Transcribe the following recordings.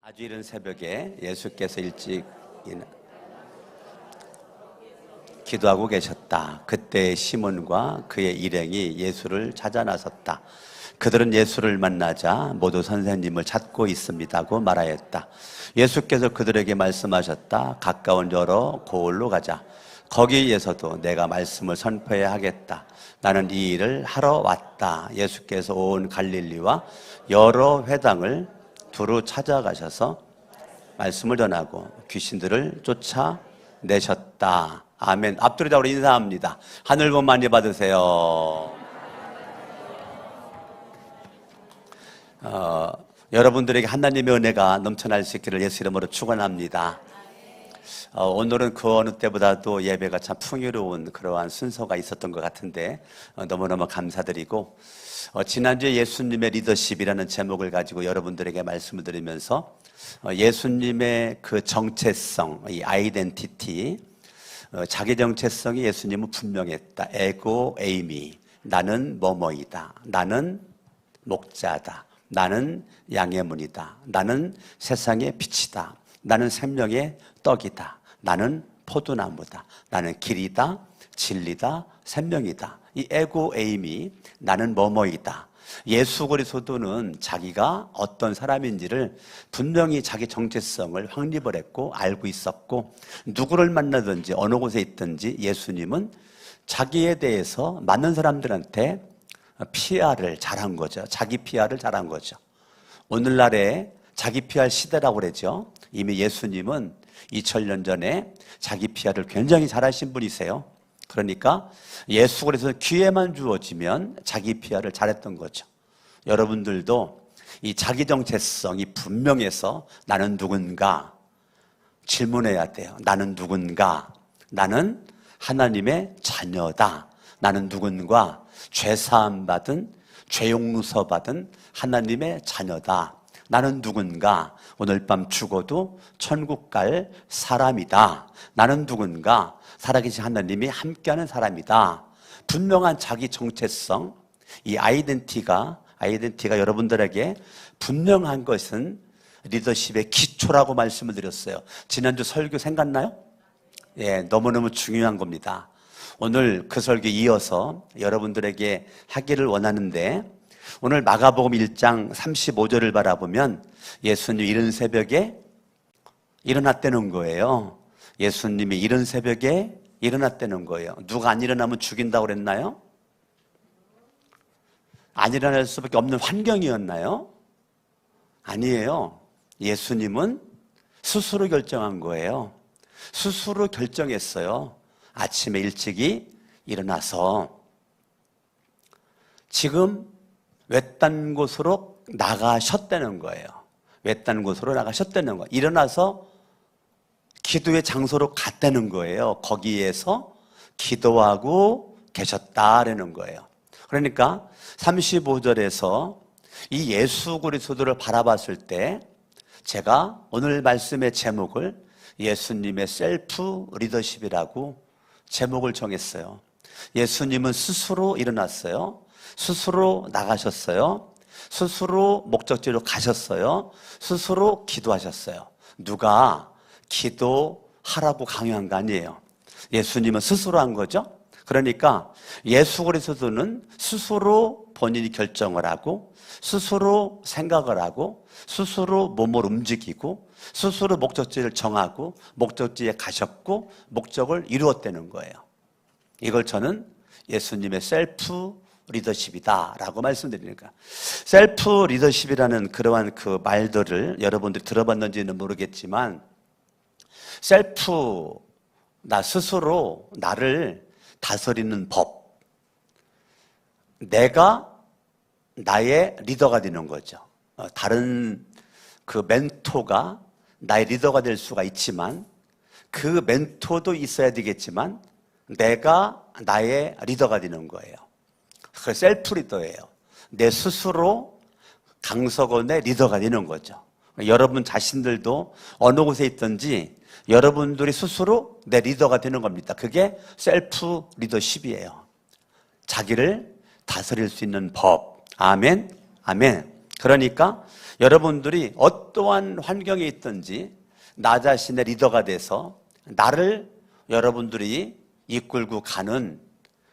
아주 이른 새벽에 예수께서 일찍 기도하고 계셨다. 그때 시몬과 그의 일행이 예수를 찾아 나섰다. 그들은 예수를 만나자 모두 선생님을 찾고 있습니다고 말하였다. 예수께서 그들에게 말씀하셨다. 가까운 여러 고을로 가자. 거기에서도 내가 말씀을 선포해야 하겠다. 나는 이 일을 하러 왔다. 예수께서 온 갈릴리와 여러 회당을 두루 찾아가셔서 말씀을 전하고 귀신들을 쫓아내셨다. 아멘. 앞두리다로 인사합니다. 하늘 복 많이 받으세요. 여러분들에게 하나님의 은혜가 넘쳐날 수 있기를 예수 이름으로 축원합니다. 오늘은 그 어느 때보다도 예배가 참 풍요로운 그러한 순서가 있었던 것 같은데 너무너무 감사드리고, 지난주에 예수님의 리더십이라는 제목을 가지고 여러분들에게 말씀을 드리면서 예수님의 그 정체성, 이 아이덴티티, 자기 정체성이 예수님은 분명했다. 에고 에이미, 나는 뭐뭐이다. 나는 목자다. 나는 양의 문이다. 나는 세상의 빛이다. 나는 생명의 떡이다. 나는 포도나무다. 나는 길이다. 진리다. 생명이다. 이 에고 에임이 나는 뭐뭐이다. 예수 그리스도는 자기가 어떤 사람인지를 분명히 자기 정체성을 확립을 했고 알고 있었고, 누구를 만나든지 어느 곳에 있든지 예수님은 자기에 대해서 많은 사람들한테 PR을 잘한 거죠. 자기 PR을 잘한 거죠. 오늘날의 자기 PR 시대라고 그러죠. 이미 예수님은 2000년 전에 자기 PR을 굉장히 잘하신 분이세요. 그러니까 예수 그리스도 기회만 주어지면 자기 PR을 잘했던 거죠. 여러분들도 이 자기 정체성이 분명해서 나는 누군가 질문해야 돼요. 나는 누군가? 나는 하나님의 자녀다. 나는 누군가? 죄사함 받은, 죄용서 받은 하나님의 자녀다. 나는 누군가? 오늘 밤 죽어도 천국 갈 사람이다. 나는 누군가? 살아계신 하나님이 함께하는 사람이다. 분명한 자기 정체성, 이 아이덴티티가 여러분들에게 분명한 것은 리더십의 기초라고 말씀을 드렸어요. 지난주 설교 생각나요? 예, 너무너무 중요한 겁니다. 오늘 그 설교 이어서 여러분들에게 하기를 원하는데, 오늘 마가복음 1장 35절을 바라보면 예수님이 이른 새벽에 일어났다는 거예요. 예수님이 이른 새벽에 일어났다는 거예요. 누가 안 일어나면 죽인다고 그랬나요? 안 일어날 수밖에 없는 환경이었나요? 아니에요. 예수님은 스스로 결정한 거예요. 스스로 결정했어요. 아침에 일찍이 일어나서 지금 외딴 곳으로 나가셨다는 거예요. 외딴 곳으로 나가셨다는 거예요. 일어나서 기도의 장소로 갔다는 거예요. 거기에서 기도하고 계셨다라는 거예요. 그러니까 35절에서 이 예수 그리스도를 바라봤을 때, 제가 오늘 말씀의 제목을 예수님의 셀프 리더십이라고 제목을 정했어요. 예수님은 스스로 일어났어요. 스스로 나가셨어요. 스스로 목적지로 가셨어요. 스스로 기도하셨어요. 누가 기도하라고 강요한 거 아니에요. 예수님은 스스로 한 거죠. 그러니까 예수 그리스도는 스스로 본인이 결정을 하고, 스스로 생각을 하고, 스스로 몸을 움직이고, 스스로 목적지를 정하고, 목적지에 가셨고, 목적을 이루었다는 거예요. 이걸 저는 예수님의 셀프 리더십이다라고 말씀드리니까, 셀프 리더십이라는 그러한 그 말들을 여러분들이 들어봤는지는 모르겠지만, 셀프, 나 스스로 나를 다스리는 법, 내가 나의 리더가 되는 거죠. 다른 그 멘토가 나의 리더가 될 수가 있지만, 그 멘토도 있어야 되겠지만 내가 나의 리더가 되는 거예요. 그 셀프 리더예요. 내 스스로 강석원의 리더가 되는 거죠. 여러분 자신들도 어느 곳에 있든지 여러분들이 스스로 내 리더가 되는 겁니다. 그게 셀프 리더십이에요. 자기를 다스릴 수 있는 법. 아멘. 아멘. 그러니까 여러분들이 어떠한 환경에 있든지 나 자신의 리더가 돼서 나를 여러분들이 이끌고 가는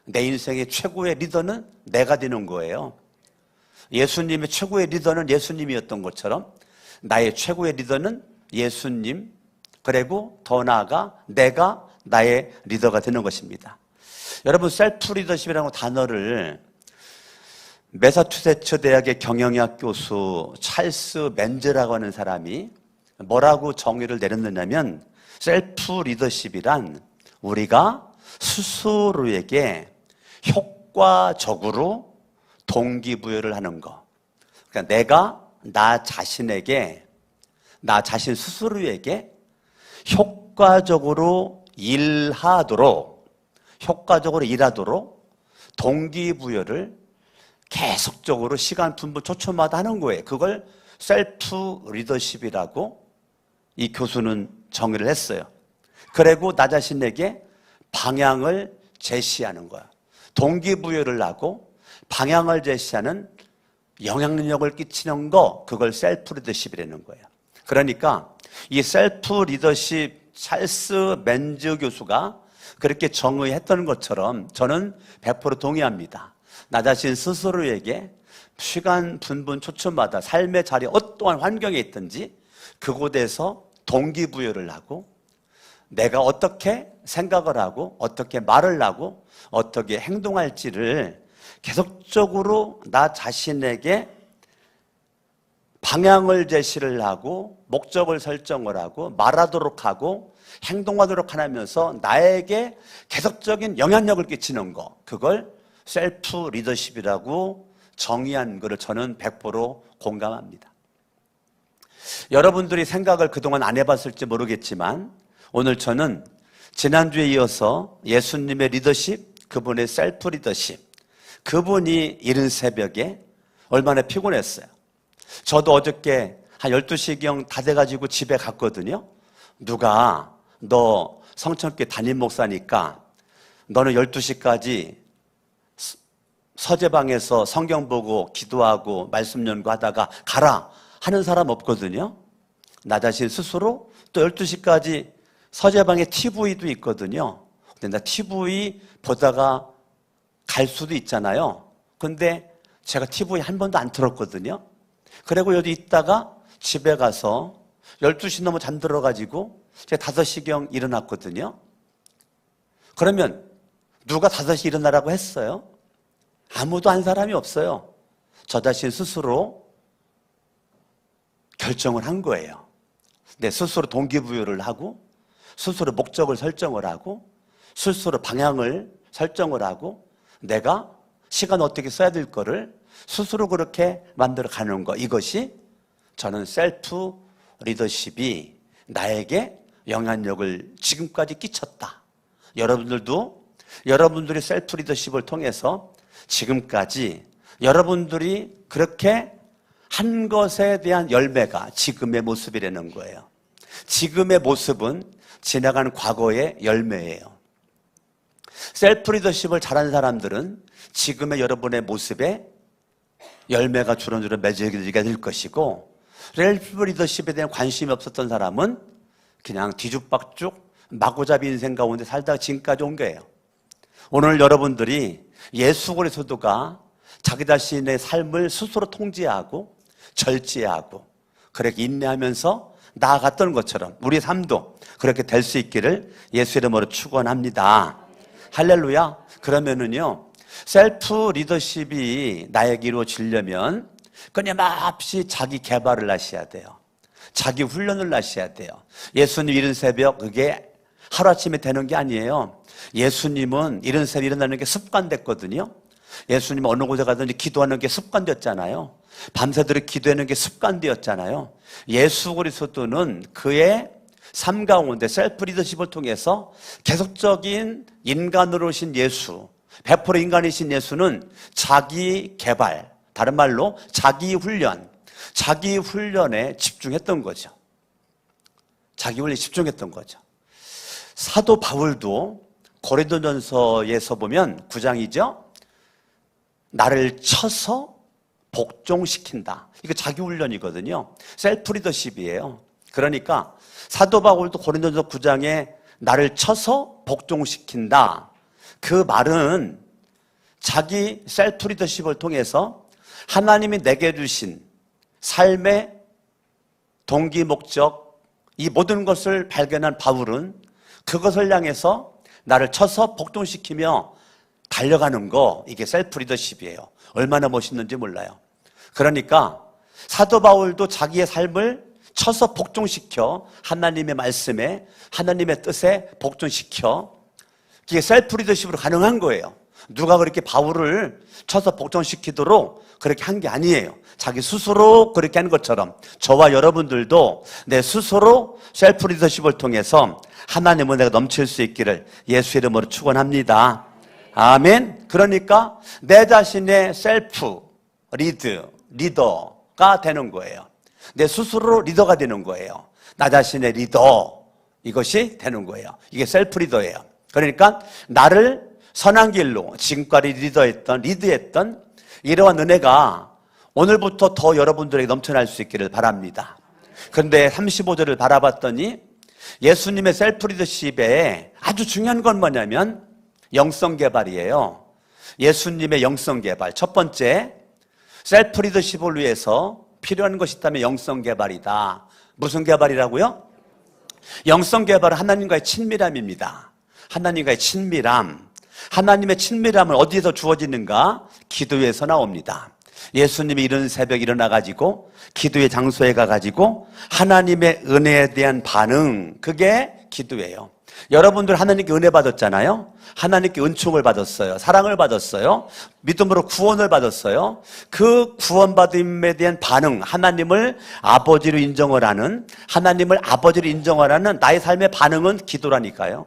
내 인생의 최고의 리더는 내가 되는 거예요. 예수님의 최고의 리더는 예수님이었던 것처럼 나의 최고의 리더는 예수님, 그리고 더 나아가 내가 나의 리더가 되는 것입니다. 여러분, 셀프 리더십이라는 단어를 매사추세츠 대학의 경영학 교수 찰스 맨즈라고 하는 사람이 뭐라고 정의를 내렸느냐면, 셀프 리더십이란 우리가 스스로에게 효과적으로 동기부여를 하는 거. 그러니까 내가 나 자신에게, 나 자신 스스로에게 효과적으로 일하도록 동기부여를 계속적으로 시간 분분 초초마다 하는 거예요. 그걸 셀프 리더십이라고 이 교수는 정의를 했어요. 그리고 나 자신에게 방향을 제시하는 거야. 동기부여를 하고 방향을 제시하는 영향력을 끼치는 거, 그걸 셀프 리더십이라는 거예요. 그러니까 이 셀프 리더십 찰스 맨즈 교수가 그렇게 정의했던 것처럼 저는 100% 동의합니다. 나 자신 스스로에게 시간 분분 초초마다 삶의 자리 어떠한 환경에 있든지 그곳에서 동기부여를 하고 내가 어떻게 생각을 하고 어떻게 말을 하고 어떻게 행동할지를 계속적으로 나 자신에게 방향을 제시를 하고 목적을 설정을 하고 말하도록 하고 행동하도록 하면서 나에게 계속적인 영향력을 끼치는 거, 그걸 셀프 리더십이라고 정의한 것을 저는 100% 공감합니다. 여러분들이 생각을 그동안 안 해봤을지 모르겠지만 오늘 저는 지난주에 이어서 예수님의 리더십, 그분의 셀프 리더십, 그분이 이른 새벽에 얼마나 피곤했어요. 저도 어저께 한 12시경 다 돼가지고 집에 갔거든요. 누가 너 성천교회 담임 목사니까 너는 12시까지 서재방에서 성경 보고 기도하고 말씀 연구하다가 가라 하는 사람 없거든요. 나 자신 스스로 또 12시까지 서재방에 TV도 있거든요. 근데 나 TV 보다가 갈 수도 있잖아요. 근데 제가 TV 한 번도 안 틀었거든요. 그리고 여기 있다가 집에 가서 12시 넘어 잠들어가지고 제가 5시경 일어났거든요. 그러면 누가 5시 일어나라고 했어요? 아무도 한 사람이 없어요. 저 자신 스스로 결정을 한 거예요. 내 스스로 동기부여를 하고 스스로 목적을 설정을 하고 스스로 방향을 설정을 하고 내가 시간 어떻게 써야 될 거를 스스로 그렇게 만들어 가는 거, 이것이 저는 셀프 리더십이 나에게 영향력을 지금까지 끼쳤다. 여러분들도 여러분들이 셀프 리더십을 통해서 지금까지 여러분들이 그렇게 한 것에 대한 열매가 지금의 모습이라는 거예요. 지금의 모습은 지나간 과거의 열매예요. 셀프 리더십을 잘하는 사람들은 지금의 여러분의 모습에 열매가 주렁주렁 맺어지게 될 것이고, 셀프 리더십에 대한 관심이 없었던 사람은 그냥 뒤죽박죽 마구잡이 인생 가운데 살다가 지금까지 온 거예요. 오늘 여러분들이 예수 그리스도가 자기 자신의 삶을 스스로 통제하고 절제하고 그렇게 인내하면서 나아갔던 것처럼 우리 삶도 그렇게 될 수 있기를 예수 이름으로 축원합니다. 할렐루야. 그러면은요, 셀프 리더십이 나에게 이루어지려면 끊임없이 자기 개발을 하셔야 돼요. 자기 훈련을 하셔야 돼요. 예수님 이른 새벽, 그게 하루아침에 되는 게 아니에요. 예수님은 이른 새벽 일어나는 게 습관됐거든요. 예수님 어느 곳에 가든지 기도하는 게 습관되었잖아요. 밤새도록 기도하는 게 습관되었잖아요. 예수 그리스도는 그의 삶 가운데 셀프 리더십을 통해서 계속적인 인간으로 오신 예수, 100% 인간이신 예수는 자기 개발, 다른 말로 자기 훈련에 집중했던 거죠. 자기 훈련에 집중했던 거죠. 사도 바울도 고린도전서에서 보면 9장이죠. 나를 쳐서 복종시킨다. 이거 자기 훈련이거든요. 셀프 리더십이에요. 그러니까 사도 바울도 고린도전서 9장에 나를 쳐서 복종시킨다. 그 말은 자기 셀프 리더십을 통해서 하나님이 내게 주신 삶의 동기, 목적, 이 모든 것을 발견한 바울은 그것을 향해서 나를 쳐서 복종시키며 달려가는 거, 이게 셀프 리더십이에요. 얼마나 멋있는지 몰라요. 그러니까 사도 바울도 자기의 삶을 쳐서 복종시켜 하나님의 말씀에, 하나님의 뜻에 복종시켜, 이게 셀프 리더십으로 가능한 거예요. 누가 그렇게 바울을 쳐서 복종시키도록 그렇게 한 게 아니에요. 자기 스스로 그렇게 한 것처럼 저와 여러분들도 내 스스로 셀프 리더십을 통해서 하나님의 은혜가 넘칠 수 있기를 예수 이름으로 축원합니다. 아멘. 그러니까 내 자신의 셀프 리더가 되는 거예요. 내 스스로 리더가 되는 거예요. 나 자신의 리더, 이것이 되는 거예요. 이게 셀프 리더예요. 그러니까 나를 선한 길로 지금까지 리드했던 이러한 은혜가 오늘부터 더 여러분들에게 넘쳐날 수 있기를 바랍니다. 그런데 35절을 바라봤더니 예수님의 셀프 리더십에 아주 중요한 건 뭐냐면 영성 개발이에요. 예수님의 영성 개발. 첫 번째, 셀프 리더십을 위해서 필요한 것이 있다면 영성 개발이다. 무슨 개발이라고요? 영성 개발은 하나님과의 친밀함입니다. 하나님과의 친밀함. 하나님의 친밀함은 어디에서 주어지는가? 기도에서 나옵니다. 예수님이 이른 새벽 일어나가지고 기도의 장소에 가가지고 하나님의 은혜에 대한 반응, 그게 기도예요. 여러분들 하나님께 은혜 받았잖아요. 하나님께 은총을 받았어요. 사랑을 받았어요. 믿음으로 구원을 받았어요. 그 구원받음에 대한 반응, 하나님을 아버지로 인정을 하는, 하나님을 아버지로 인정을 하는 나의 삶의 반응은 기도라니까요.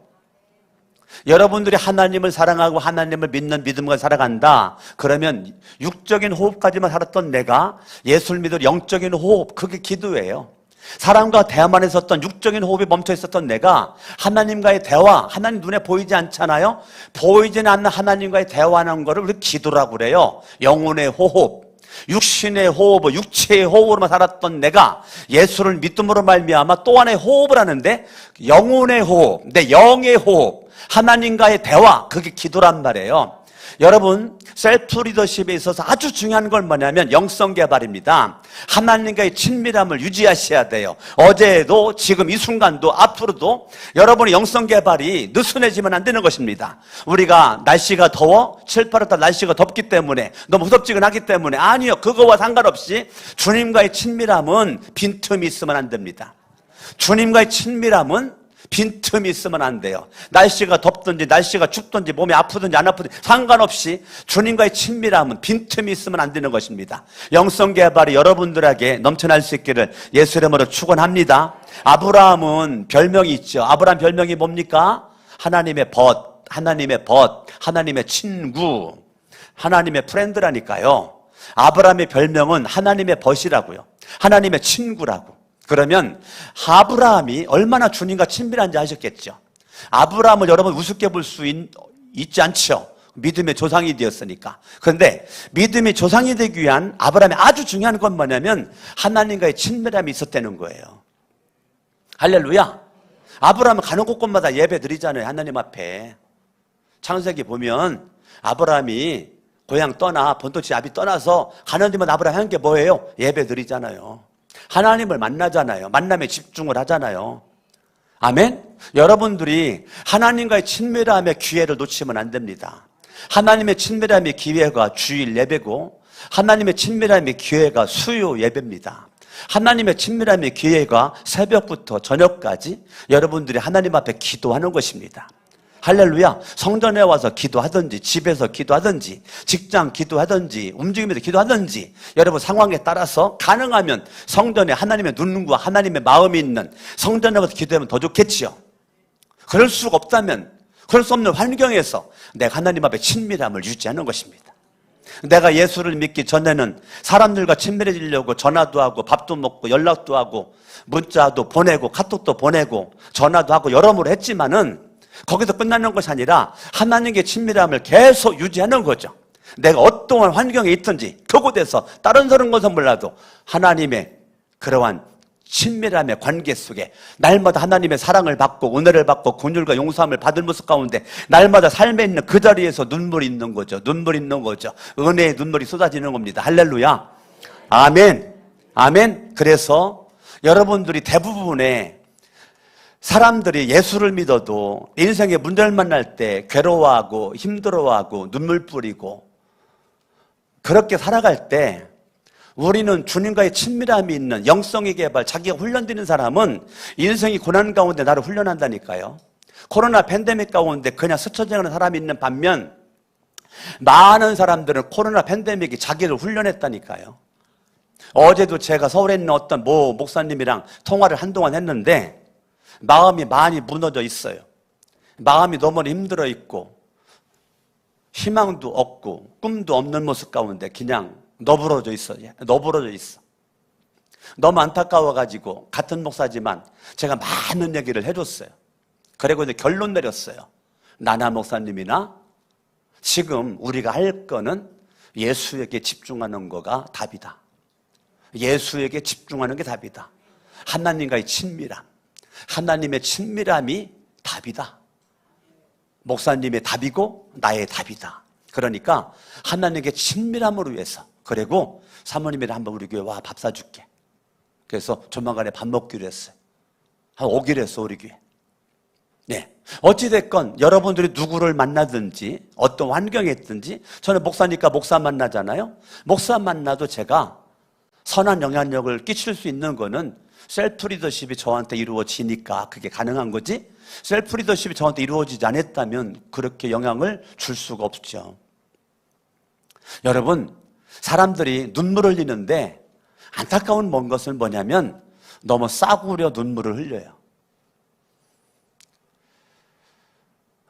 여러분들이 하나님을 사랑하고 하나님을 믿는 믿음과 살아간다. 그러면 육적인 호흡까지만 살았던 내가 예수를 믿을 영적인 호흡, 그게 기도예요. 사람과 대화만 했었던 육적인 호흡이 멈춰 있었던 내가 하나님과의 대화, 하나님 눈에 보이지 않잖아요. 보이지는 않는 하나님과의 대화하는 거를 우리 기도라고 그래요. 영혼의 호흡, 육신의 호흡, 육체의 호흡으로만 살았던 내가 예수를 믿음으로 말미암아 또 하나의 호흡을 하는데, 영혼의 호흡, 내 영의 호흡, 하나님과의 대화, 그게 기도란 말이에요. 여러분, 셀프 리더십에 있어서 아주 중요한 건 뭐냐면 영성 개발입니다. 하나님과의 친밀함을 유지하셔야 돼요. 어제도 지금 이 순간도 앞으로도 여러분의 영성 개발이 느슨해지면 안 되는 것입니다. 우리가 날씨가 더워, 7, 8월달 날씨가 덥기 때문에, 너무 후덥지근하기 때문에, 아니요, 그거와 상관없이 주님과의 친밀함은 빈틈이 있으면 안 됩니다. 주님과의 친밀함은 빈틈이 있으면 안 돼요. 날씨가 덥든지 날씨가 춥든지 몸이 아프든지 안 아프든지 상관없이 주님과의 친밀함은 빈틈이 있으면 안 되는 것입니다. 영성 개발이 여러분들에게 넘쳐날 수 있기를 예수 이름으로 축원합니다. 아브라함은 별명이 있죠. 아브라함 별명이 뭡니까? 하나님의 벗, 하나님의 벗, 하나님의 친구, 하나님의 프렌드라니까요. 아브라함의 별명은 하나님의 벗이라고요. 하나님의 친구라고. 그러면 아브라함이 얼마나 주님과 친밀한지 아셨겠죠. 아브라함을 여러분 우습게 볼 수 있지 않죠. 믿음의 조상이 되었으니까. 그런데 믿음의 조상이 되기 위한 아브라함의 아주 중요한 건 뭐냐면 하나님과의 친밀함이 있었다는 거예요. 할렐루야. 아브라함은 가는 곳곳마다 예배 드리잖아요. 하나님 앞에. 창세기 보면 아브라함이 고향 떠나, 본토지 아비 떠나서 가는 데마다 아브라함이 한 게 뭐예요? 예배 드리잖아요. 하나님을 만나잖아요. 만남에 집중을 하잖아요. 아멘? 여러분들이 하나님과의 친밀함의 기회를 놓치면 안 됩니다. 하나님의 친밀함의 기회가 주일 예배고, 하나님의 친밀함의 기회가 수요 예배입니다. 하나님의 친밀함의 기회가 새벽부터 저녁까지 여러분들이 하나님 앞에 기도하는 것입니다. 할렐루야. 성전에 와서 기도하든지, 집에서 기도하든지, 직장 기도하든지, 움직이면서 기도하든지, 여러분 상황에 따라서 가능하면 성전에 하나님의 눈과 하나님의 마음이 있는 성전에 와서 기도하면 더 좋겠지요. 그럴 수가 없다면, 그럴 수 없는 환경에서 내가 하나님 앞에 친밀함을 유지하는 것입니다. 내가 예수를 믿기 전에는 사람들과 친밀해지려고 전화도 하고 밥도 먹고 연락도 하고 문자도 보내고 카톡도 보내고 전화도 하고 여러모로 했지만은 거기서 끝나는 것이 아니라 하나님께 친밀함을 계속 유지하는 거죠. 내가 어떠한 환경에 있든지 그곳에서 다른 것은 몰라도 하나님의 그러한 친밀함의 관계 속에 날마다 하나님의 사랑을 받고 은혜를 받고 긍휼과 용서함을 받을 모습 가운데 날마다 삶에 있는 그 자리에서 눈물이 있는 거죠. 눈물이 있는 거죠. 은혜의 눈물이 쏟아지는 겁니다. 할렐루야. 아멘. 아멘. 그래서 여러분들이 대부분의 사람들이 예수를 믿어도 인생의 문제를 만날 때 괴로워하고 힘들어하고 눈물 뿌리고 그렇게 살아갈 때 우리는 주님과의 친밀함이 있는 영성의 개발, 자기가 훈련되는 사람은 인생이 고난 가운데 나를 훈련한다니까요. 코로나 팬데믹 가운데 그냥 스쳐 지나가는 사람이 있는 반면 많은 사람들은 코로나 팬데믹이 자기를 훈련했다니까요. 어제도 제가 서울에 있는 어떤 모 목사님이랑 통화를 한동안 했는데 마음이 많이 무너져 있어요. 마음이 너무 힘들어 있고 희망도 없고 꿈도 없는 모습 가운데 그냥 너부러져 있어. 너부러져 있어. 너무 안타까워가지고 같은 목사지만 제가 많은 얘기를 해줬어요. 그리고 이제 결론 내렸어요. 나나 목사님이나 지금 우리가 할 거는 예수에게 집중하는 거가 답이다. 예수에게 집중하는 게 답이다. 하나님과의 친밀함, 하나님의 친밀함이 답이다. 목사님의 답이고 나의 답이다. 그러니까 하나님께 친밀함으로 위해서, 그리고 사모님이랑 한번 우리 교회 와 밥 사줄게. 그래서 조만간에 밥 먹기로 했어요. 오기로 했어, 우리 교회. 네. 어찌됐건 여러분들이 누구를 만나든지 어떤 환경에 있든지, 저는 목사니까 목사 만나잖아요. 목사 만나도 제가 선한 영향력을 끼칠 수 있는 거는 셀프 리더십이 저한테 이루어지니까 그게 가능한 거지, 셀프 리더십이 저한테 이루어지지 않았다면 그렇게 영향을 줄 수가 없죠. 여러분, 사람들이 눈물을 흘리는데 안타까운 것은 뭐냐면 너무 싸구려 눈물을 흘려요.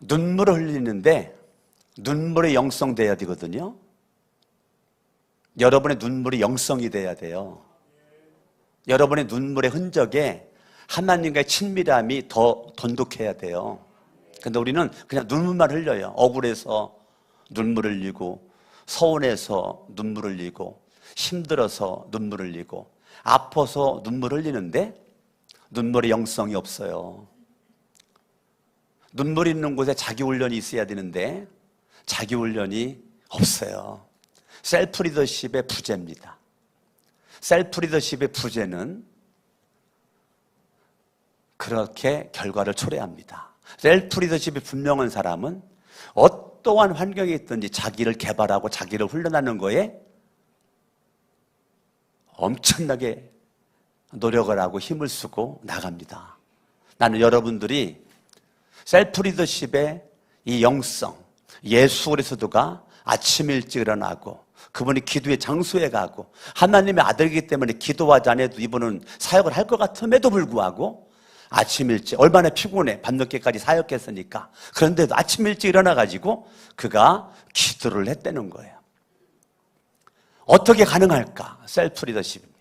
눈물을 흘리는데 눈물이 영성돼야 되거든요. 여러분의 눈물이 영성이 돼야 돼요. 여러분의 눈물의 흔적에 하나님과의 친밀함이 더 돈독해야 돼요. 근데 우리는 그냥 눈물만 흘려요. 억울해서 눈물을 흘리고, 서운해서 눈물을 흘리고, 힘들어서 눈물을 흘리고, 아파서 눈물을 흘리는데 눈물의 영성이 없어요. 눈물이 있는 곳에 자기 훈련이 있어야 되는데 자기 훈련이 없어요. 셀프 리더십의 부재입니다. 셀프 리더십의 부재는 그렇게 결과를 초래합니다. 셀프 리더십이 분명한 사람은 어떠한 환경에 있든지 자기를 개발하고 자기를 훈련하는 거에 엄청나게 노력을 하고 힘을 쓰고 나갑니다. 나는 여러분들이 셀프 리더십의 이 영성, 예수 그리스도가 아침 일찍 일어나고 그분이 기도의 장소에 가고 하나님의 아들이기 때문에 기도하지 않아도 이분은 사역을 할 것 같음에도 불구하고 아침 일찍, 얼마나 피곤해, 밤늦게까지 사역했으니까. 그런데도 아침 일찍 일어나가지고 그가 기도를 했다는 거예요. 어떻게 가능할까? 셀프 리더십입니다.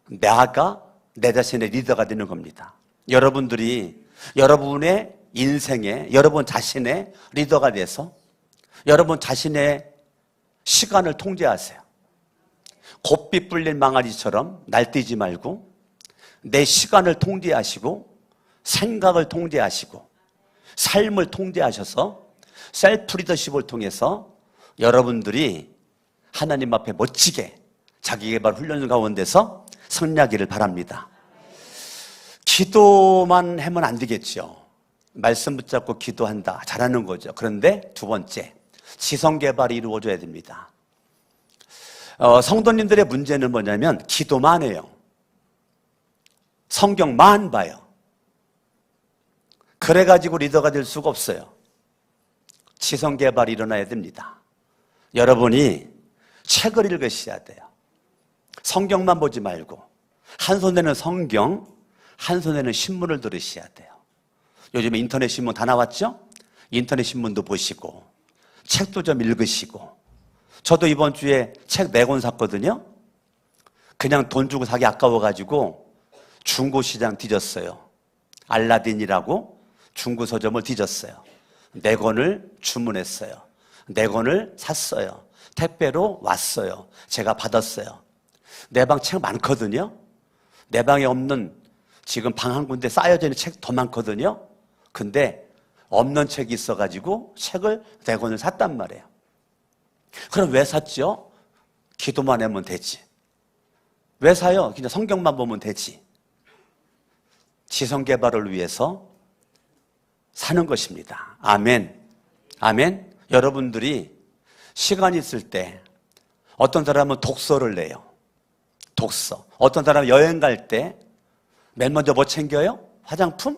내가 내 자신의 리더가 되는 겁니다. 여러분들이 여러분의 인생에 여러분 자신의 리더가 돼서 여러분 자신의 시간을 통제하세요. 곱비 뿔린 망아지처럼 날뛰지 말고 내 시간을 통제하시고 생각을 통제하시고 삶을 통제하셔서 셀프 리더십을 통해서 여러분들이 하나님 앞에 멋지게 자기개발 훈련 가운데서 승리하기를 바랍니다. 기도만 하면 안 되겠죠. 말씀 붙잡고 기도한다, 잘하는 거죠. 그런데 두 번째, 지성개발이 이루어져야 됩니다. 성도님들의 문제는 뭐냐면 기도만 해요. 성경만 봐요. 그래가지고 리더가 될 수가 없어요. 지성개발이 일어나야 됩니다. 여러분이 책을 읽으셔야 돼요. 성경만 보지 말고 한 손에는 성경, 한 손에는 신문을 들으셔야 돼요. 요즘에 인터넷 신문 다 나왔죠? 인터넷 신문도 보시고 책도 좀 읽으시고. 저도 이번 주에 책 4권 샀거든요. 그냥 돈 주고 사기 아까워가지고 중고시장 뒤졌어요. 알라딘이라고 중고 서점을 뒤졌어요. 4권을 주문했어요. 네 권을 샀어요. 택배로 왔어요. 제가 받았어요. 내 방 책 많거든요. 내 방에 없는 지금 방 한 군데 쌓여져 있는 책 더 많거든요. 근데 없는 책이 있어가지고 책을 네 권을 샀단 말이에요. 그럼 왜 샀죠? 기도만 하면 되지. 왜 사요? 그냥 성경만 보면 되지. 지성개발을 위해서 사는 것입니다. 아멘. 아멘. 여러분들이 시간 있을 때 어떤 사람은 독서를 내요. 독서. 어떤 사람은 여행 갈 때 맨 먼저 뭐 챙겨요? 화장품?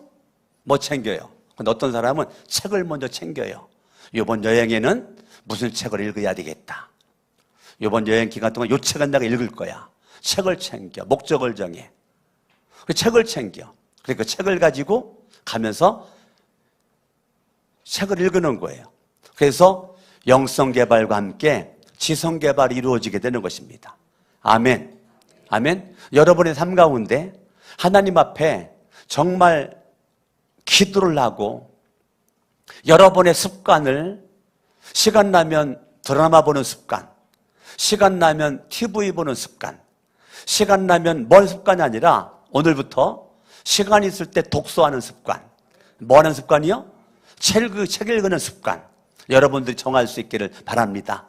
뭐 챙겨요? 근데 어떤 사람은 책을 먼저 챙겨요. 이번 여행에는 무슨 책을 읽어야 되겠다. 이번 여행 기간 동안 이 책은 내가 읽을 거야. 책을 챙겨. 목적을 정해. 그 책을 챙겨. 그러니까 책을 가지고 가면서 책을 읽는 거예요. 그래서 영성개발과 함께 지성개발이 이루어지게 되는 것입니다. 아멘. 아멘. 여러분의 삶 가운데 하나님 앞에 정말 기도를 하고 여러분의 습관을 시간 나면 드라마 보는 습관, 시간 나면 TV 보는 습관, 시간 나면 뭔 습관이 아니라 오늘부터 시간 있을 때 독서하는 습관. 뭐 하는 습관이요? 책 읽는 습관. 여러분들이 정할 수 있기를 바랍니다.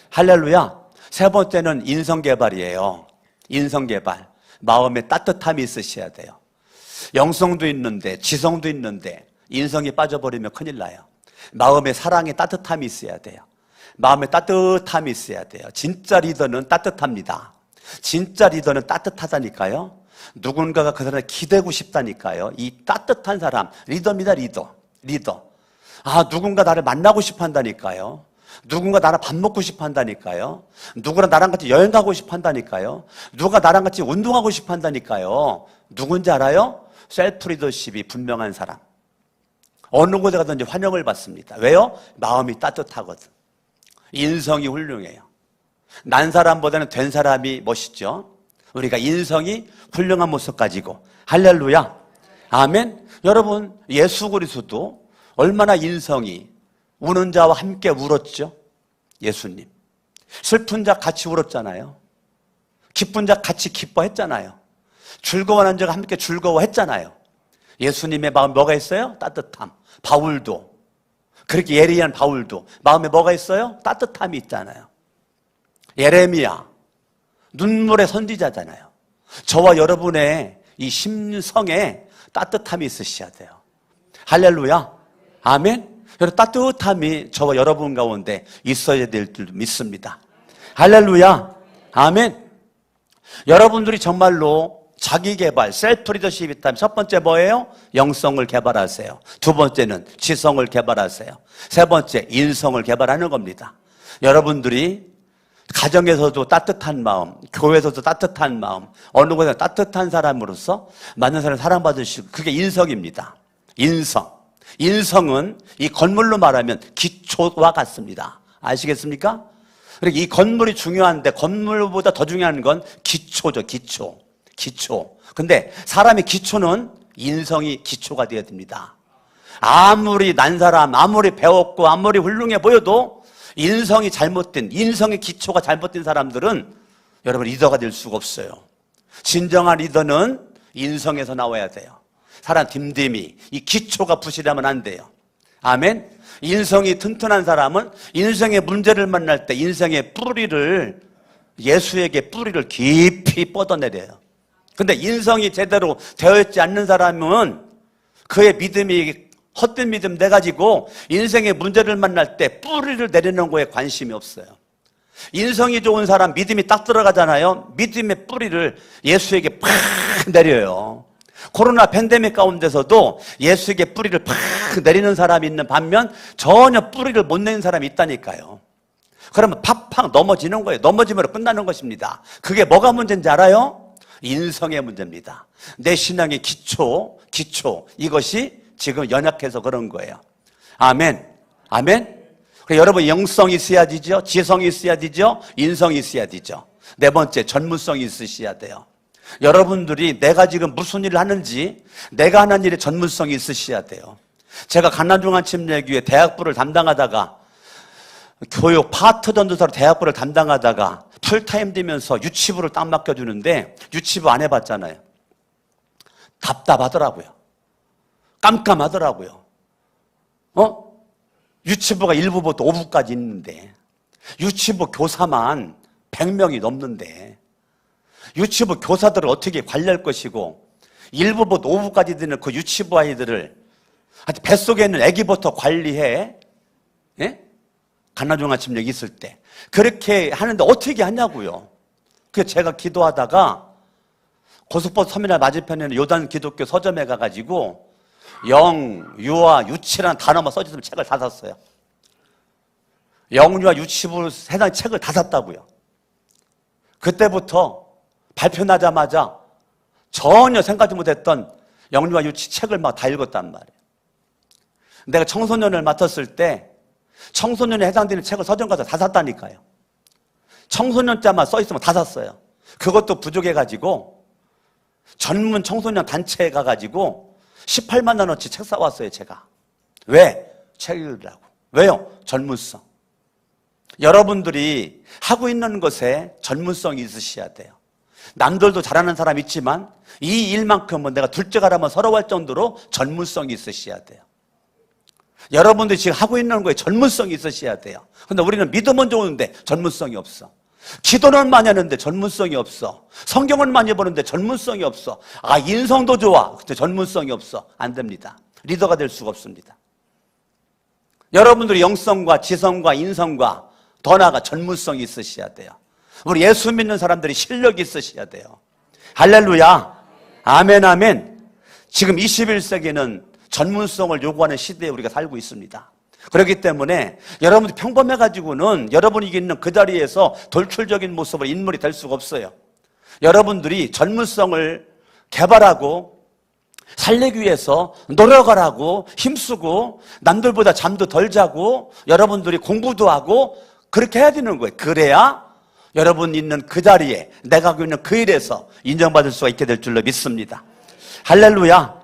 할렐루야. 세 번째는 인성개발이에요. 인성개발. 마음에 따뜻함이 있으셔야 돼요. 영성도 있는데 지성도 있는데 인성이 빠져버리면 큰일 나요. 마음에 사랑의 따뜻함이 있어야 돼요. 마음에 따뜻함이 있어야 돼요. 진짜 리더는 따뜻합니다. 진짜 리더는 따뜻하다니까요. 누군가가 그 사람을 기대고 싶다니까요. 이 따뜻한 사람, 리더입니다. 리더. 아, 누군가 나를 만나고 싶어 한다니까요. 누군가 나랑 밥 먹고 싶어 한다니까요. 누구랑 나랑 같이 여행 가고 싶어 한다니까요. 누가 나랑 같이 운동하고 싶어 한다니까요. 누군지 알아요? 셀프 리더십이 분명한 사람. 어느 곳에 가든지 환영을 받습니다. 왜요? 마음이 따뜻하거든. 인성이 훌륭해요. 난 사람보다는 된 사람이 멋있죠. 우리가 인성이 훌륭한 모습 가지고. 할렐루야. 아멘. 여러분, 예수 그리스도도 얼마나 인성이 우는 자와 함께 울었죠. 예수님. 슬픈 자 같이 울었잖아요. 기쁜 자 같이 기뻐했잖아요. 즐거워하는 자가 함께 즐거워했잖아요. 예수님의 마음에 뭐가 있어요? 따뜻함. 바울도 그렇게 예리한 바울도 마음에 뭐가 있어요? 따뜻함이 있잖아요. 예레미야 눈물의 선지자잖아요. 저와 여러분의 이 심성에 따뜻함이 있으셔야 돼요. 할렐루야. 아멘. 여러분 따뜻함이 저와 여러분 가운데 있어야 될 줄 믿습니다. 할렐루야. 아멘. 여러분들이 정말로 자기개발, 셀프 리더십이 있다면 첫 번째 뭐예요? 영성을 개발하세요. 두 번째는 지성을 개발하세요. 세 번째 인성을 개발하는 겁니다. 여러분들이 가정에서도 따뜻한 마음, 교회에서도 따뜻한 마음, 어느 곳에 따뜻한 사람으로서 많은 사람을 사랑받으시고 그게 인성입니다. 인성은 이 건물로 말하면 기초와 같습니다. 아시겠습니까? 그러니까 이 건물이 중요한데 건물보다 더 중요한 건 기초죠. 기초. 근데 사람의 기초는 인성이 기초가 되어야 됩니다. 아무리 난 사람, 아무리 배웠고 아무리 훌륭해 보여도 인성이 잘못된, 인성의 기초가 잘못된 사람들은 여러분 리더가 될 수가 없어요. 진정한 리더는 인성에서 나와야 돼요. 사람 딤딤이 이 기초가 부실하면 안 돼요. 아멘. 인성이 튼튼한 사람은 인생의 문제를 만날 때 인생의 뿌리를 예수에게 뿌리를 깊이 뻗어내려요. 근데 인성이 제대로 되어 있지 않는 사람은 그의 믿음이 헛된 믿음 내 가지고 인생의 문제를 만날 때 뿌리를 내리는 거에 관심이 없어요. 인성이 좋은 사람 믿음이 딱 들어가잖아요. 믿음의 뿌리를 예수에게 팍 내려요. 코로나 팬데믹 가운데서도 예수에게 뿌리를 팍 내리는 사람이 있는 반면 전혀 뿌리를 못 내는 사람이 있다니까요. 그러면 팍팍 넘어지는 거예요. 넘어지면 끝나는 것입니다. 그게 뭐가 문제인지 알아요? 인성의 문제입니다. 내 신앙의 기초 이것이 지금 연약해서 그런 거예요. 아멘. 여러분 영성이 있어야 되죠. 지성이 있어야 되죠. 인성이 있어야 되죠. 네 번째 전문성이 있으셔야 돼요. 여러분들이 내가 지금 무슨 일을 하는지 내가 하는 일에 전문성이 있으셔야 돼요. 제가 가난중앙침례교회 대학부를 담당하다가 교육 파트 전도사로 대학부를 담당하다가 풀타임 되면서 유치부를 딱 맡겨주는데 유치부 안 해봤잖아요. 답답하더라고요. 깜깜하더라고요. 유치부가 1부부터 5부까지 있는데 유치부 교사만 100명이 넘는데 유치부 교사들을 어떻게 관리할 것이고 1부부터 5부까지 되는 그 유치부 아이들을 뱃속에 있는 아기부터 관리해? 예? 가나종아침역 있을 때 그렇게 하는데 어떻게 하냐고요. 그래서 제가 기도하다가 고속버스 터미널 맞은편에는 요단 기독교 서점에 가가지고 영, 유아, 유치라는 단어만 써있으면 책을 다 샀어요. 영유아 유치부 해당 책을 다 샀다고요. 그때부터 발표나자마자 전혀 생각지 못했던 영유아 유치 책을 막 다 읽었단 말이에요. 내가 청소년을 맡았을 때 청소년에 해당되는 책을 서점 가서 다 샀다니까요. 청소년자만 써있으면 다 샀어요. 그것도 부족해가지고 전문 청소년 단체에 가가지고 18만 원어치 책 사왔어요, 제가. 왜? 책 읽으라고. 왜요? 전문성. 여러분들이 하고 있는 것에 전문성이 있으셔야 돼요. 남들도 잘하는 사람 있지만 이 일만큼은 내가 둘째가라면 서러워할 정도로 전문성이 있으셔야 돼요. 여러분들이 지금 하고 있는 거에 전문성이 있으셔야 돼요. 근데 우리는 믿음은 좋은데 전문성이 없어. 기도는 많이 하는데 전문성이 없어. 성경은 많이 보는데 전문성이 없어. 인성도 좋아. 근데 전문성이 없어. 안 됩니다. 리더가 될 수가 없습니다. 여러분들이 영성과 지성과 인성과 더 나아가 전문성이 있으셔야 돼요. 우리 예수 믿는 사람들이 실력이 있으셔야 돼요. 할렐루야. 아멘, 아멘. 지금 21세기는 전문성을 요구하는 시대에 우리가 살고 있습니다. 그렇기 때문에 여러분들이 평범해가지고는 여러분이 있는 그 자리에서 돌출적인 모습으로 인물이 될 수가 없어요. 여러분들이 전문성을 개발하고 살리기 위해서 노력을 하고 힘쓰고 남들보다 잠도 덜 자고 여러분들이 공부도 하고 그렇게 해야 되는 거예요. 그래야 여러분 있는 그 자리에 내가 하고 있는 그 일에서 인정받을 수가 있게 될 줄로 믿습니다. 할렐루야.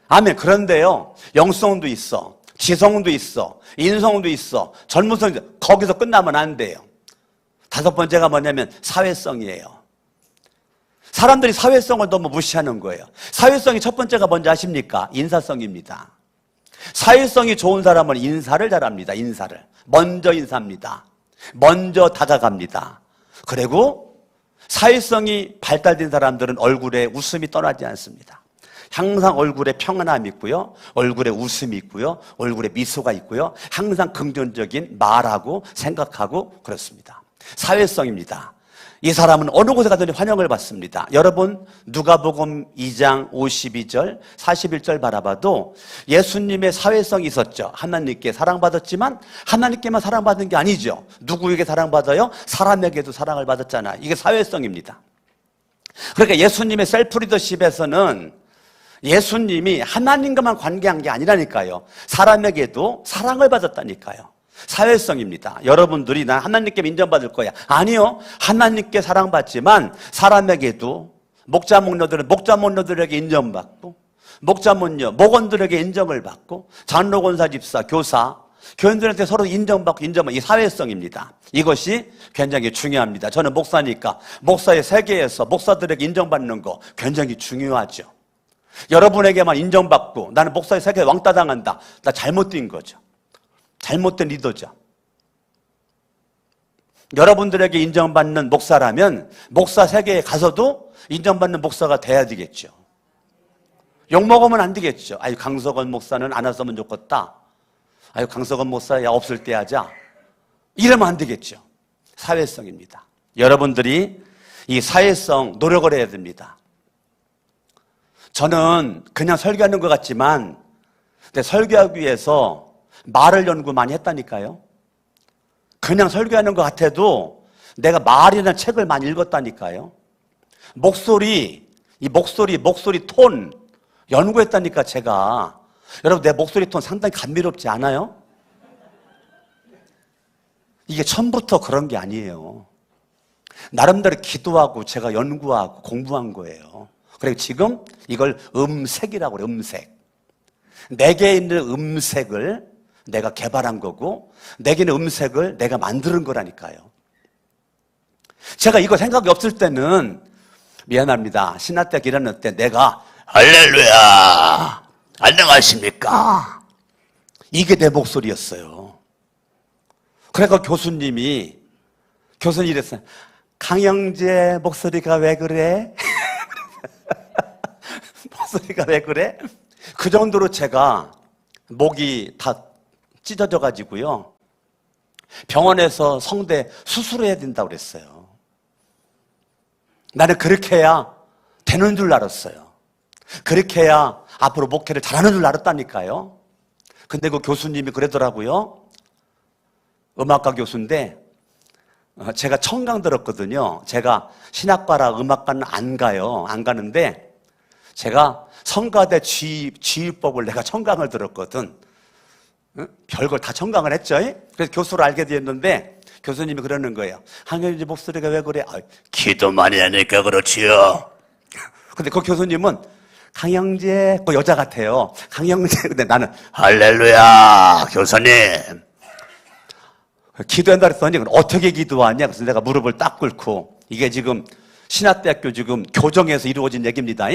아멘. 그런데요, 영성도 있어, 지성도 있어, 인성도 있어, 전문성도 있어. 거기서 끝나면 안 돼요. 다섯 번째가 뭐냐면 사회성이에요. 사람들이 사회성을 너무 무시하는 거예요. 사회성이 첫 번째가 뭔지 아십니까? 인사성입니다. 사회성이 좋은 사람은 인사를 잘합니다. 인사를 먼저 인사합니다. 먼저 다가갑니다. 그리고 사회성이 발달된 사람들은 얼굴에 웃음이 떠나지 않습니다. 항상 얼굴에 평안함이 있고요, 얼굴에 웃음이 있고요, 얼굴에 미소가 있고요, 항상 긍정적인 말하고 생각하고 그렇습니다. 사회성입니다. 이 사람은 어느 곳에 가든지 환영을 받습니다. 여러분 누가복음 2장 52절 41절 바라봐도 예수님의 사회성이 있었죠. 하나님께 사랑받았지만 하나님께만 사랑받은 게 아니죠. 누구에게 사랑받아요? 사람에게도 사랑을 받았잖아요. 이게 사회성입니다. 그러니까 예수님의 셀프 리더십에서는 예수님이 하나님과만 관계한 게 아니라니까요. 사람에게도 사랑을 받았다니까요. 사회성입니다. 여러분들이 난 하나님께 인정받을 거야. 아니요. 하나님께 사랑받지만 사람에게도 목자 목녀들은 목자 목녀들에게 인정받고 목자 목녀 목원들에게 인정을 받고 장로 권사 집사 교사 교인들한테 서로 인정받고 인정받는 이 사회성입니다. 이것이 굉장히 중요합니다. 저는 목사니까 목사의 세계에서 목사들에게 인정받는 거 굉장히 중요하죠. 여러분에게만 인정받고 나는 목사의 세계에 왕따 당한다. 나 잘못된 거죠. 잘못된 리더죠. 여러분들에게 인정받는 목사라면 목사 세계에 가서도 인정받는 목사가 돼야 되겠죠. 욕먹으면 안 되겠죠. 아유 강석원 목사는 안 왔으면 좋겠다. 아유 강석원 목사 야 없을 때 하자. 이러면 안 되겠죠. 사회성입니다. 여러분들이 이 사회성 노력을 해야 됩니다. 저는 그냥 설교하는 것 같지만 설교하기 위해서 말을 연구 많이 했다니까요. 그냥 설교하는 것 같아도 내가 말이라는 책을 많이 읽었다니까요. 목소리 톤 연구했다니까 제가. 여러분 내 목소리 톤 상당히 감미롭지 않아요? 이게 처음부터 그런 게 아니에요. 나름대로 기도하고 제가 연구하고 공부한 거예요. 그리고 지금 이걸 음색이라고 그래요. 음색. 내게 있는 음색을 내가 개발한 거고 내게는 음색을 내가 만드는 거라니까요. 제가 이거 생각이 없을 때는 미안합니다. 신학대 일하는 때 내가 할렐루야 안녕하십니까 이게 내 목소리였어요. 그러니까 교수님이 이랬어요. 강영재 목소리가 왜 그래? 목소리가 왜 그래? 그 정도로 제가 목이 다 찢어져 가지고요. 병원에서 성대 수술해야 된다고 그랬어요. 나는 그렇게 해야 되는 줄 알았어요. 그렇게 해야 앞으로 목회를 잘하는 줄 알았다니까요. 근데 그 교수님이 그러더라고요. 음악가 교수인데 제가 청강 들었거든요. 제가 신학과라 음악과는 안 가요. 안 가는데 제가 성가대 지휘법을 내가 청강을 들었거든. 별걸 다 청강을 했죠. 그래서 교수를 알게 되었는데 교수님이 그러는 거예요. 강현재 목소리가 왜 그래? 기도 많이 하니까 그렇지요. 근데 그 교수님은 강영재, 그 여자 같아요. 강영재. 근데 나는 할렐루야 교수님. 기도한다 그랬더니 어떻게 기도하냐? 그래서 내가 무릎을 딱 꿇고 이게 지금 신학대학교 지금 교정에서 이루어진 얘기입니다.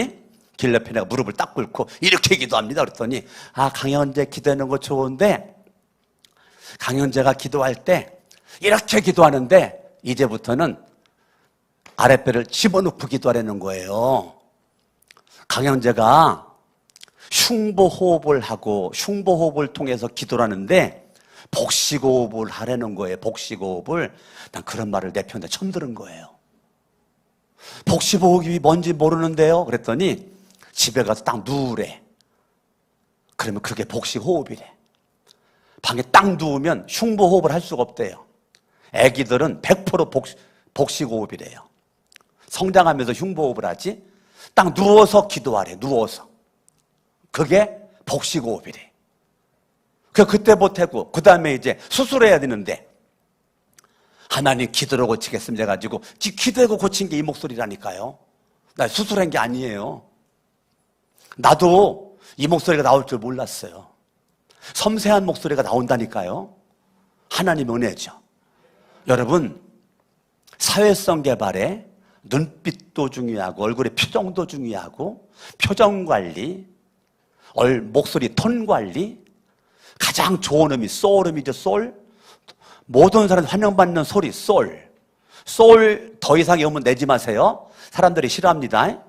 길 옆에 내가 무릎을 딱 꿇고 이렇게 기도합니다. 그랬더니 강현재 기도하는 거 좋은데 강현재가 기도할 때 이렇게 기도하는데 이제부터는 아랫배를 집어넣고 기도하라는 거예요. 강현재가 흉보호흡을 하고 흉보호흡을 통해서 기도를 하는데 복식호흡을 하라는 거예요. 복식호흡을. 난 그런 말을 내 편에 처음 들은 거예요. 복식호흡이 뭔지 모르는데요. 그랬더니 집에 가서 딱 누우래. 그러면 그게 복식호흡이래. 방에 딱 누우면 흉보호흡을 할 수가 없대요. 애기들은 100% 복식호흡이래요. 성장하면서 흉보호흡을 하지. 딱 누워서 기도하래. 누워서. 그게 복식호흡이래. 그때 못하고 그 다음에 이제 수술해야 되는데 하나님 기도로 고치겠습니다 해가지고 기도하고 고친 게 이 목소리라니까요. 나 수술한 게 아니에요. 나도 이 목소리가 나올 줄 몰랐어요. 섬세한 목소리가 나온다니까요. 하나님 은혜죠. 여러분 사회성 개발에 눈빛도 중요하고 얼굴의 표정도 중요하고 표정 관리, 목소리 톤 관리, 가장 좋은 음이 소울음이죠. 소울. 모든 사람 환영받는 소리 소울. 소울 더 이상의 음은 내지 마세요. 사람들이 싫어합니다.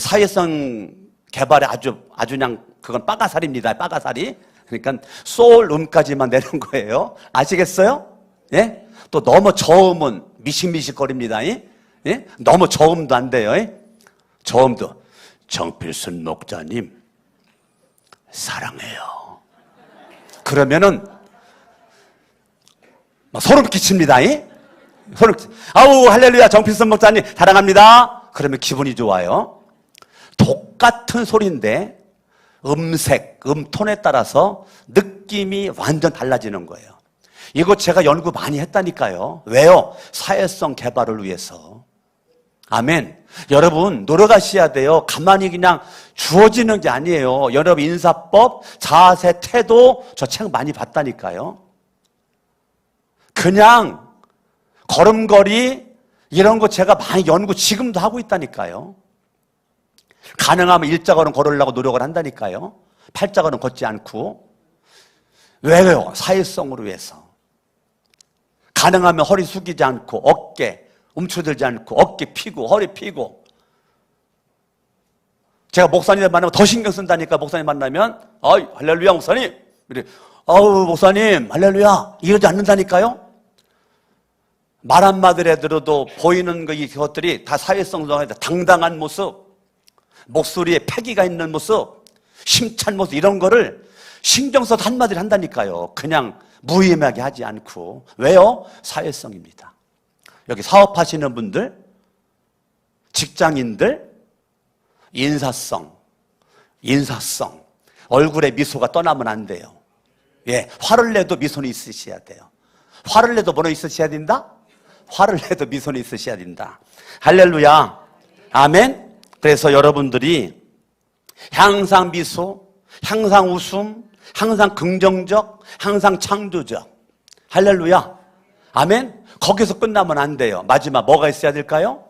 사회성 개발에 아주 그냥 그건 빠가살입니다. 빠가살이. 그러니까 소울 음까지만 내는 거예요. 아시겠어요? 예? 또 너무 저음은 미식미식거립니다. 예? 너무 저음도 안 돼요. 저음도 정필순 목자님 사랑해요. 그러면은 소름 끼칩니다. 소름 끼. 아우 할렐루야 정필선 목사님 사랑합니다. 그러면 기분이 좋아요. 똑같은 소리인데 음색, 음톤에 따라서 느낌이 완전 달라지는 거예요. 이거 제가 연구 많이 했다니까요. 왜요? 사회성 개발을 위해서. 아멘. 여러분 노력하셔야 돼요. 가만히 그냥 주어지는 게 아니에요. 여러분 인사법, 자세, 태도 저 책 많이 봤다니까요. 그냥 걸음걸이 이런 거 제가 많이 연구 지금도 하고 있다니까요. 가능하면 일자걸음 걸으려고 노력을 한다니까요. 팔자걸음 걷지 않고. 왜요? 사회성으로 위해서. 가능하면 허리 숙이지 않고 어깨 움츠들지 않고 어깨 피고 허리 피고. 제가 목사님 만나면 더 신경 쓴다니까. 목사님 만나면 할렐루야 목사님 이래. 목사님 할렐루야 이러지 않는다니까요. 말 한마디를 해도 보이는 이것들이 다 사회성성에 당당한 모습, 목소리에 패기가 있는 모습, 힘찬 모습 이런 거를 신경 써서 한마디를 한다니까요. 그냥 무의미하게 하지 않고. 왜요? 사회성입니다. 여기 사업하시는 분들, 직장인들, 인사성, 얼굴에 미소가 떠나면 안 돼요. 예, 화를 내도 미소는 있으셔야 돼요. 화를 내도 뭐는 있으셔야 된다? 화를 내도 미소는 있으셔야 된다. 할렐루야. 아멘. 그래서 여러분들이 항상 미소, 항상 웃음, 항상 긍정적, 항상 창조적. 할렐루야. 아멘. 거기서 끝나면 안 돼요. 마지막 뭐가 있어야 될까요?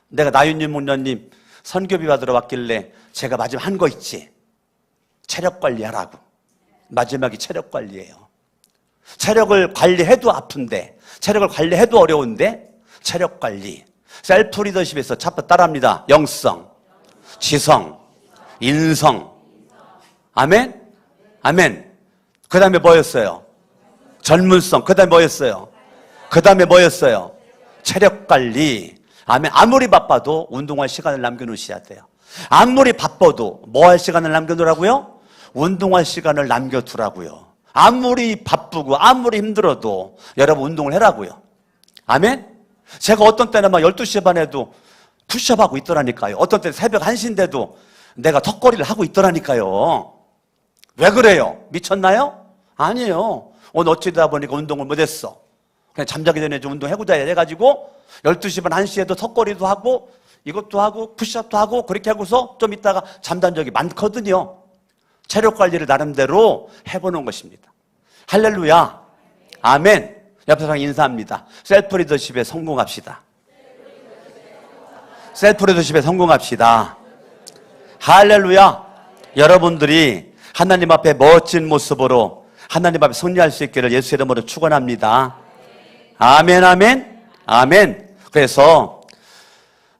내가 나윤님 목사님 선교비 받으러 왔길래 제가 마지막 한 거 있지. 체력 관리하라고. 마지막이 체력 관리예요. 체력을 관리해도 아픈데, 체력을 관리해도 어려운데 체력 관리. 셀프 리더십에서 차트 따라합니다. 영성, 지성, 인성. 아멘? 아멘. 그 다음에 뭐였어요? 젊은성. 그 다음에 뭐였어요? 그 다음에 뭐였어요? 체력 관리. 아멘. 아무리 바빠도 운동할 시간을 남겨놓으셔야 돼요. 아무리 바빠도 뭐 할 시간을 남겨두라고요? 운동할 시간을 남겨두라고요. 아무리 바쁘고 아무리 힘들어도 여러분 운동을 해라고요. 아멘? 제가 어떤 때는 막 12시 반에도 푸시업하고 있더라니까요. 어떤 때는 새벽 1시인데도 내가 턱걸이를 하고 있더라니까요. 왜 그래요? 미쳤나요? 아니에요. 오늘 어찌다 보니까 운동을 못했어. 그냥 잠자기 전에 좀 운동해보자 해가지고 12시 반 1시에도 턱걸이도 하고 이것도 하고 푸시업도 하고 그렇게 하고서 좀 있다가 잠단 적이 많거든요. 체력 관리를 나름대로 해보는 것입니다. 할렐루야. 아멘. 옆에 사람 인사합니다. 셀프 리더십에 성공합시다. 셀프 리더십에 성공합시다. 할렐루야. 여러분들이 하나님 앞에 멋진 모습으로 하나님 앞에 승리할 수 있기를 예수의 이름으로 축원합니다. 아멘, 아멘, 아멘. 그래서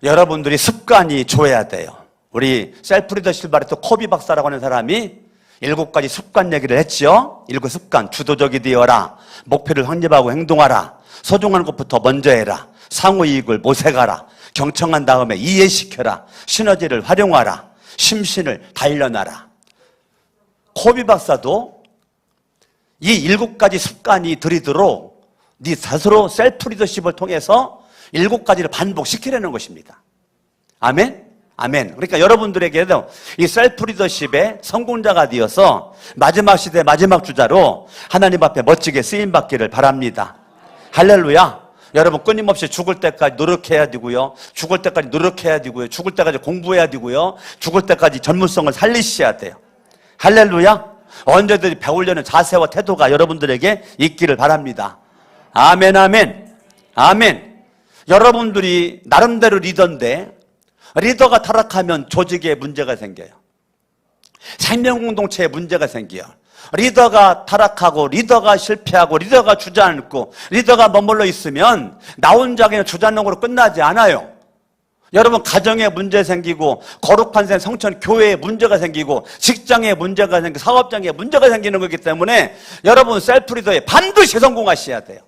여러분들이 습관이 좋아야 돼요. 우리 셀프 리더십 말에 또 코비 박사라고 하는 사람이 7가지 습관 얘기를 했죠. 7습관. 주도적이 되어라. 목표를 확립하고 행동하라. 소중한 것부터 먼저 해라. 상호 이익을 모색하라. 경청한 다음에 이해시켜라. 시너지를 활용하라. 심신을 단련하라. 코비 박사도 이 7가지 습관이 들이도록 네 스스로 셀프 리더십을 통해서 7가지를 반복시키려는 것입니다. 아멘? 아멘. 그러니까 여러분들에게도 이 셀프 리더십의 성공자가 되어서 마지막 시대 마지막 주자로 하나님 앞에 멋지게 쓰임받기를 바랍니다. 할렐루야. 여러분 끊임없이 죽을 때까지 노력해야 되고요. 죽을 때까지 노력해야 되고요. 죽을 때까지 공부해야 되고요. 죽을 때까지 전문성을 살리셔야 돼요. 할렐루야. 언제든지 배우려는 자세와 태도가 여러분들에게 있기를 바랍니다. 아멘, 아멘, 아멘. 여러분들이 나름대로 리더인데 리더가 타락하면 조직에 문제가 생겨요. 생명공동체에 문제가 생겨요. 리더가 타락하고 리더가 실패하고 리더가 주저앉고 리더가 머물러 있으면 나 혼자 그냥 주저앉는 끝나지 않아요. 여러분 가정에 문제 생기고 거룩한 생 성천 교회에 문제가 생기고 직장에 문제가 생기고 사업장에 문제가 생기는 거기 때문에 여러분 셀프 리더에 반드시 성공하셔야 돼요.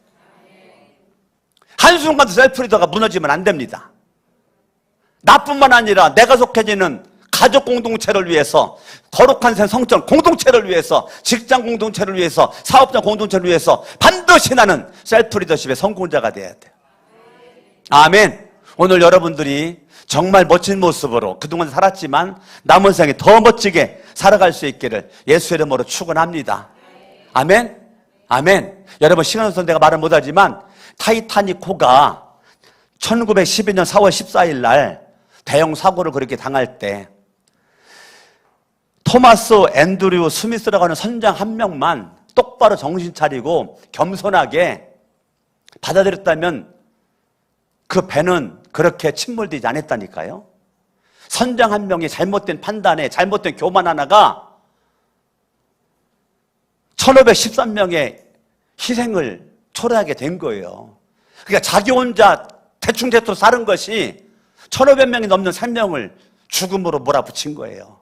한순간도 셀프 리더가 무너지면 안 됩니다. 나뿐만 아니라 내가 속해지는 가족 공동체를 위해서 거룩한 생 성전 공동체를 위해서 직장 공동체를 위해서 사업장 공동체를 위해서 반드시 나는 셀프 리더십의 성공자가 돼야 돼요. 아멘. 오늘 여러분들이 정말 멋진 모습으로 그동안 살았지만 남은 생에 더 멋지게 살아갈 수 있기를 예수의 이름으로 축원합니다. 아멘. 아멘. 여러분 시간 없어서 내가 말을 못하지만 타이타닉호가 1912년 4월 14일 날 대형 사고를 그렇게 당할 때 토마스 앤드류 스미스라고 하는 선장 한 명만 똑바로 정신 차리고 겸손하게 받아들였다면 그 배는 그렇게 침몰되지 않았다니까요. 선장 한 명이 잘못된 판단에 잘못된 교만 하나가 1513명의 희생을 초래하게 된 거예요. 그러니까 자기 혼자 대충대충 사는 것이 1500명이 넘는 생명을 죽음으로 몰아붙인 거예요.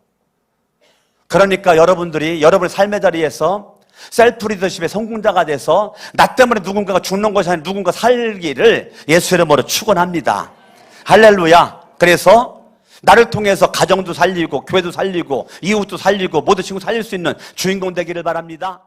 그러니까 여러분들이 여러분의 삶의 자리에서 셀프 리더십의 성공자가 돼서 나 때문에 누군가가 죽는 것이 아니라 누군가 살기를 예수의 이름으로 축원합니다. 할렐루야. 그래서 나를 통해서 가정도 살리고 교회도 살리고 이웃도 살리고 모든 친구 살릴 수 있는 주인공 되기를 바랍니다.